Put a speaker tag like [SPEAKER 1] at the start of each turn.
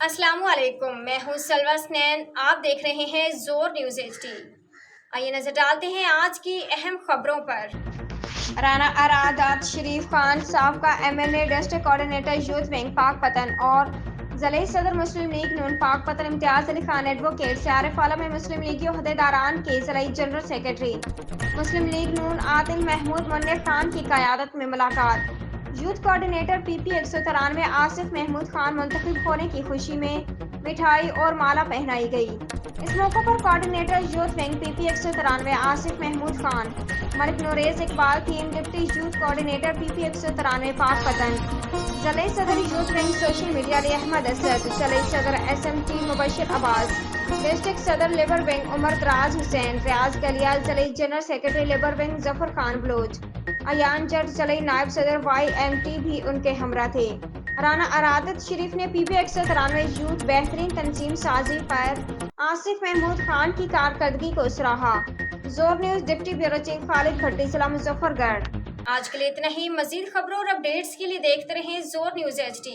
[SPEAKER 1] अस्सलामु अलैकुम, मैं हूँ सलवा स्नैन। आप देख रहे हैं जोर न्यूज़ HD। आइए नजर डालते हैं आज की अहम खबरों पर। राना अरादात शरीफ खान साबका MLA district coordinator youth wing Pakpattan और ज़िले सदर मुस्लिम लीग नून पाकपतन इम्तियाज अली खान एडवोकेट सियारफ आलम में मुस्लिम लीगी ओहदेदारान के ज़िले जनरल सेक्रेटरी मुस्लिम लीग नून आदिल महमूद मुन्निर खान की क़यादत में मुलाकात। Youth coordinator PP 193 Asif Mahmood Khan मुंतखब होने की खुशी में मिठाई और माला पहनाई गई। इस मौके पर coordinator youth wing PP 193 Asif Mahmood Khan, Malik Nurez Iqbal team, deputy youth coordinator PP 193 Pakpattan, ज़िले सदर youth wing social media Ali Ahmed Asad, ज़िले सदर SMT मुबशिर अब्बास, डिस्ट्रिक्ट सदर लेबर विंग उमर दराज हुसैन, रियाज गलियाल, ज़िले general secretary labour wing Zafar Khan Baloch, Ayan Jat, ज़िले नायब सदर YMT भी उनके हमरा थे। राना अरादत शरीफ ने PP 193 यूथ बेहतरीन तंजीम साजी पर आसिफ महमूद खान की कारकर्दगी को सराहा। Zor news deputy bureau chief Khalid Bhatti, जिला मुजफ्फरगढ़। आज के लिए इतना ही। मजीद खबरों और अपडेट्स के लिए देखते रहें जोर न्यूज़ HD।